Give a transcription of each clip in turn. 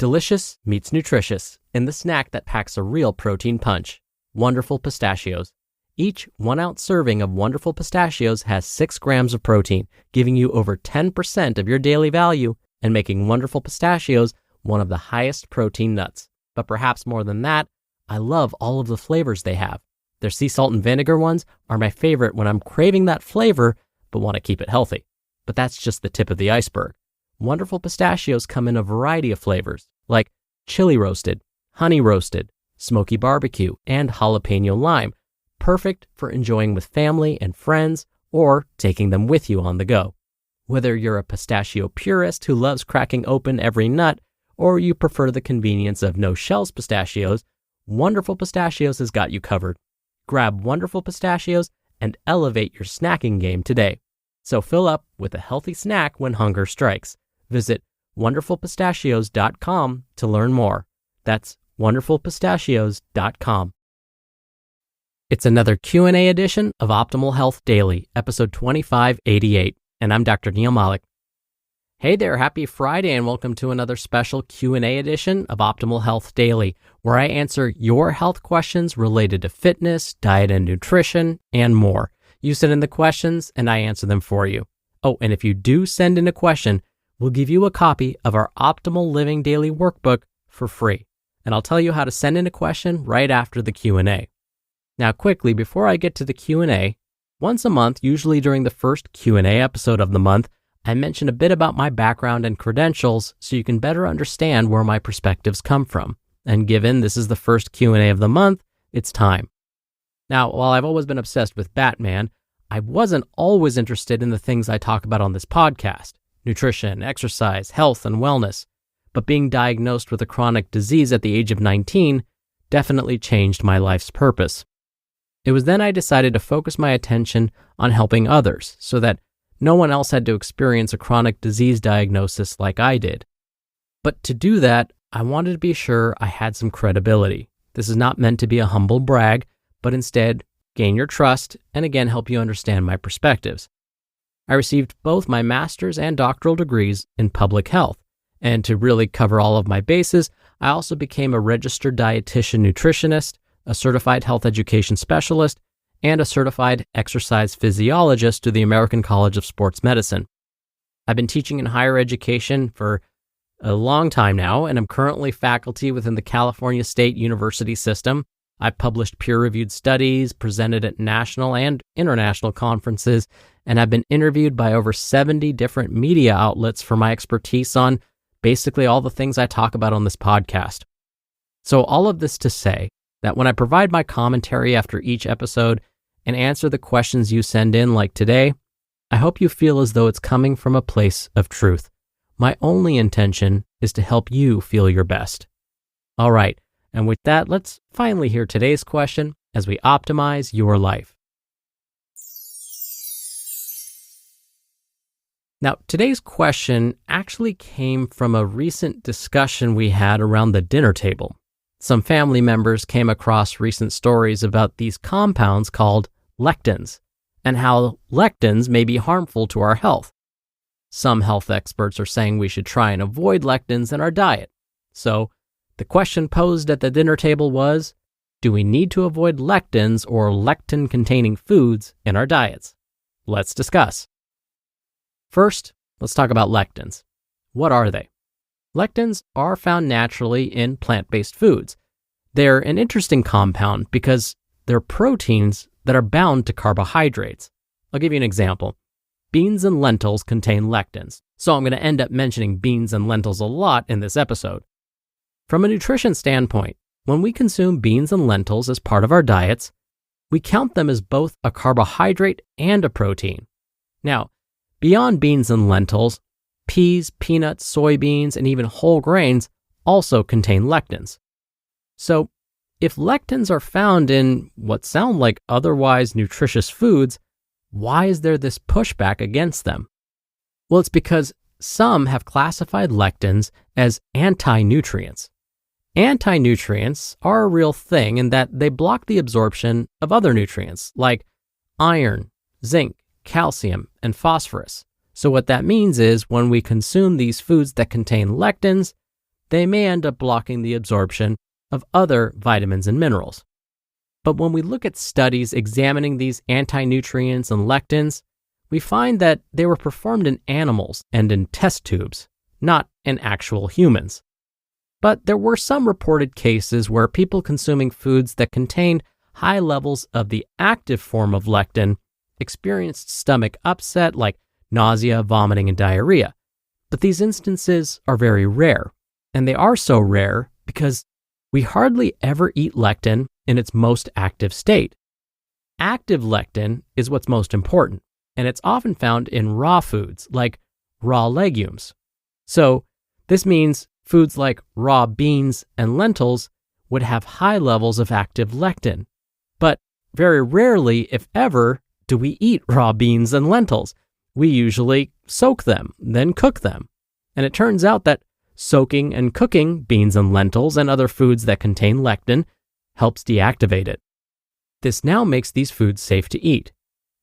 Delicious meets nutritious in the snack that packs a real protein punch. Wonderful Pistachios. Each 1-ounce serving of Wonderful Pistachios has 6 grams of protein, giving you over 10% of your daily value and making Wonderful Pistachios one of the highest protein nuts. But perhaps more than that, I love all of the flavors they have. Their sea salt and vinegar ones are my favorite when I'm craving that flavor but want to keep it healthy. But that's just the tip of the iceberg. Wonderful Pistachios come in a variety of flavors, like chili roasted, honey roasted, smoky barbecue, and jalapeno lime, perfect for enjoying with family and friends or taking them with you on the go. Whether you're a pistachio purist who loves cracking open every nut, or you prefer the convenience of no-shells pistachios, Wonderful Pistachios has got you covered. Grab Wonderful Pistachios and elevate your snacking game today. So fill up with a healthy snack when hunger strikes. Visit wonderfulpistachios.com to learn more. That's wonderfulpistachios.com. It's another Q&A edition of Optimal Health Daily, episode 2588, and I'm Dr. Neil Malik. Hey there, happy Friday, and welcome to another special Q&A edition of Optimal Health Daily, where I answer your health questions related to fitness, diet and nutrition, and more. You send in the questions, and I answer them for you. Oh, and if you do send in a question, we'll give you a copy of our Optimal Living Daily Workbook for free. And I'll tell you how to send in a question right after the Q&A. Now, quickly, before I get to the Q&A, once a month, usually during the first Q&A episode of the month, I mention a bit about my background and credentials so you can better understand where my perspectives come from. And given this is the first Q&A of the month, it's time. Now, while I've always been obsessed with Batman, I wasn't always interested in the things I talk about on this podcast: nutrition, exercise, health, and wellness. But being diagnosed with a chronic disease at the age of 19 definitely changed my life's purpose. It was then I decided to focus my attention on helping others so that no one else had to experience a chronic disease diagnosis like I did. But to do that, I wanted to be sure I had some credibility. This is not meant to be a humble brag, but instead gain your trust and again help you understand my perspectives. I received both my master's and doctoral degrees in public health, and to really cover all of my bases, I also became a registered dietitian nutritionist, a certified health education specialist, and a certified exercise physiologist to the American College of Sports Medicine. I've been teaching in higher education for a long time now, and I'm currently faculty within the California State University system. I've published peer-reviewed studies, presented at national and international conferences, and I've been interviewed by over 70 different media outlets for my expertise on basically all the things I talk about on this podcast. So all of this to say that when I provide my commentary after each episode and answer the questions you send in like today, I hope you feel as though it's coming from a place of truth. My only intention is to help you feel your best. All right, and with that, let's finally hear today's question as we optimize your life. Now, today's question actually came from a recent discussion we had around the dinner table. Some family members came across recent stories about these compounds called lectins, and how lectins may be harmful to our health. Some health experts are saying we should try and avoid lectins in our diet. So, the question posed at the dinner table was, do we need to avoid lectins or lectin-containing foods in our diets? Let's discuss. First, let's talk about lectins. What are they? Lectins are found naturally in plant-based foods. They're an interesting compound because they're proteins that are bound to carbohydrates. I'll give you an example. Beans and lentils contain lectins, so I'm going to end up mentioning beans and lentils a lot in this episode. From a nutrition standpoint, when we consume beans and lentils as part of our diets, we count them as both a carbohydrate and a protein. Now, beyond beans and lentils, peas, peanuts, soybeans, and even whole grains also contain lectins. So, if lectins are found in what sound like otherwise nutritious foods, why is there this pushback against them? Well, it's because some have classified lectins as anti-nutrients. Anti-nutrients are a real thing in that they block the absorption of other nutrients like iron, zinc, calcium, and phosphorus. So what that means is when we consume these foods that contain lectins, they may end up blocking the absorption of other vitamins and minerals. But when we look at studies examining these anti-nutrients and lectins, we find that they were performed in animals and in test tubes, not in actual humans. But there were some reported cases where people consuming foods that contained high levels of the active form of lectin experienced stomach upset like nausea, vomiting, and diarrhea. But these instances are very rare, and they are so rare because we hardly ever eat lectin in its most active state. Active lectin is what's most important, and it's often found in raw foods like raw legumes. So this means foods like raw beans and lentils would have high levels of active lectin. But very rarely, if ever, do we eat raw beans and lentils. We usually soak them, then cook them. And it turns out that soaking and cooking beans and lentils and other foods that contain lectin helps deactivate it. This now makes these foods safe to eat.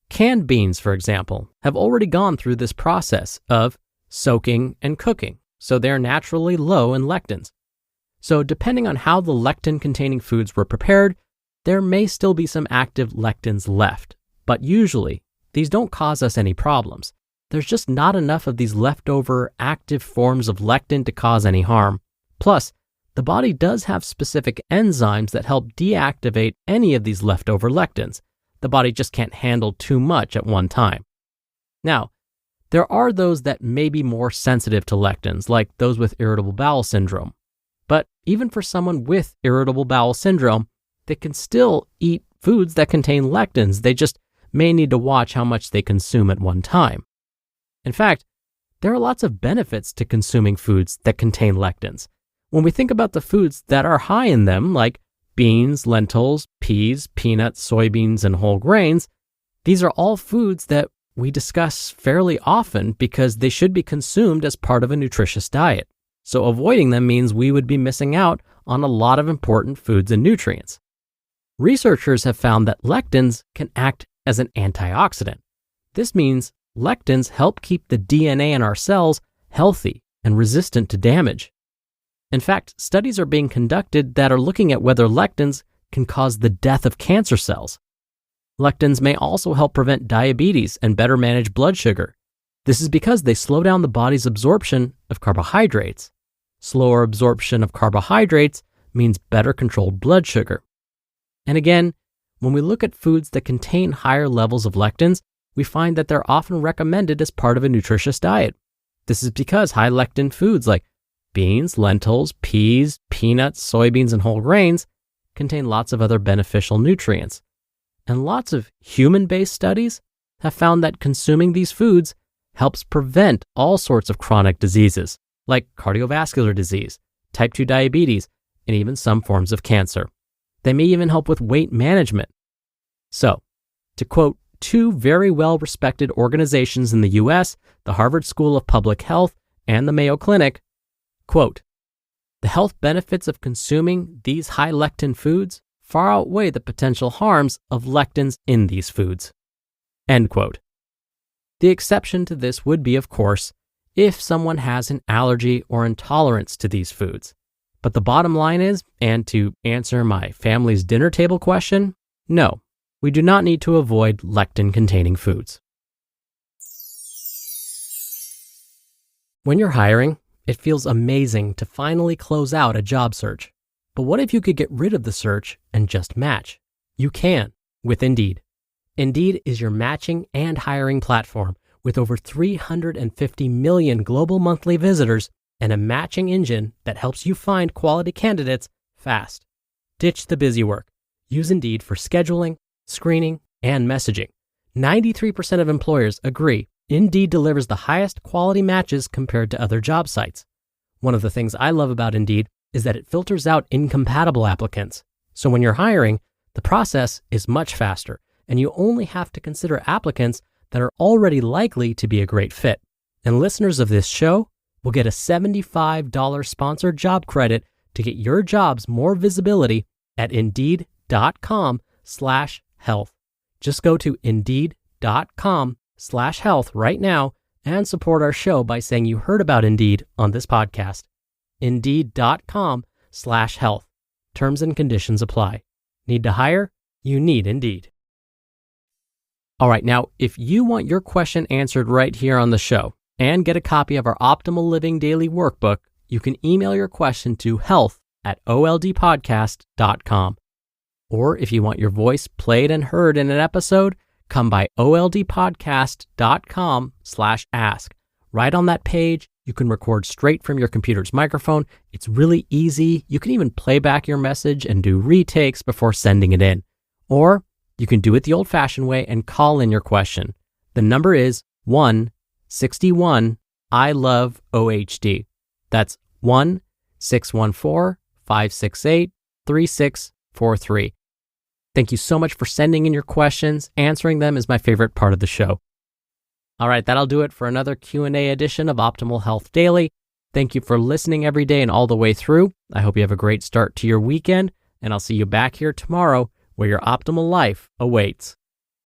Canned beans, for example, have already gone through this process of soaking and cooking, so they're naturally low in lectins. So depending on how the lectin-containing foods were prepared, there may still be some active lectins left, but usually these don't cause us any problems. There's just not enough of these leftover active forms of lectin to cause any harm. Plus, the body does have specific enzymes that help deactivate any of these leftover lectins. The body just can't handle too much at one time. Now, there are those that may be more sensitive to lectins, like those with irritable bowel syndrome. But even for someone with irritable bowel syndrome, they can still eat foods that contain lectins. They just may need to watch how much they consume at one time. In fact, there are lots of benefits to consuming foods that contain lectins. When we think about the foods that are high in them, like beans, lentils, peas, peanuts, soybeans, and whole grains, these are all foods that we discuss fairly often because they should be consumed as part of a nutritious diet. So avoiding them means we would be missing out on a lot of important foods and nutrients. Researchers have found that lectins can act as an antioxidant. This means lectins help keep the DNA in our cells healthy and resistant to damage. In fact, studies are being conducted that are looking at whether lectins can cause the death of cancer cells. Lectins may also help prevent diabetes and better manage blood sugar. This is because they slow down the body's absorption of carbohydrates. Slower absorption of carbohydrates means better controlled blood sugar. And again, when we look at foods that contain higher levels of lectins, we find that they're often recommended as part of a nutritious diet. This is because high lectin foods like beans, lentils, peas, peanuts, soybeans, and whole grains contain lots of other beneficial nutrients. And lots of human-based studies have found that consuming these foods helps prevent all sorts of chronic diseases, like cardiovascular disease, type 2 diabetes, and even some forms of cancer. They may even help with weight management. So, to quote two very well-respected organizations in the U.S., the Harvard School of Public Health and the Mayo Clinic, quote, "The health benefits of consuming these high lectin foods far outweigh the potential harms of lectins in these foods." End quote. The exception to this would be, of course, if someone has an allergy or intolerance to these foods. But the bottom line is, and to answer my family's dinner table question, no, we do not need to avoid lectin-containing foods. When you're hiring, it feels amazing to finally close out a job search. But what if you could get rid of the search and just match? You can with Indeed. Indeed is your matching and hiring platform with over 350 million global monthly visitors and a matching engine that helps you find quality candidates fast. Ditch the busy work. Use Indeed for scheduling, screening, and messaging. 93% of employers agree Indeed delivers the highest quality matches compared to other job sites. One of the things I love about Indeed is that it filters out incompatible applicants. So when you're hiring, the process is much faster, and you only have to consider applicants that are already likely to be a great fit. And listeners of this show will get a $75 sponsored job credit to get your jobs more visibility at Indeed.com/health. Just go to Indeed.com/health right now and support our show by saying you heard about Indeed on this podcast. Indeed.com/health. Terms and conditions apply. Need to hire? You need Indeed. All right, now, if you want your question answered right here on the show and get a copy of our Optimal Living Daily Workbook, you can email your question to health@oldpodcast.com. Or if you want your voice played and heard in an episode, come by oldpodcast.com/ask. Right on that page, you can record straight from your computer's microphone. It's really easy. You can even play back your message and do retakes before sending it in. Or you can do it the old-fashioned way and call in your question. The number is 1-61-I-LOVE-OHD. That's 1-614-568-3643. Thank you so much for sending in your questions. Answering them is my favorite part of the show. All right, that'll do it for another Q&A edition of Optimal Health Daily. Thank you for listening every day and all the way through. I hope you have a great start to your weekend, and I'll see you back here tomorrow where your optimal life awaits.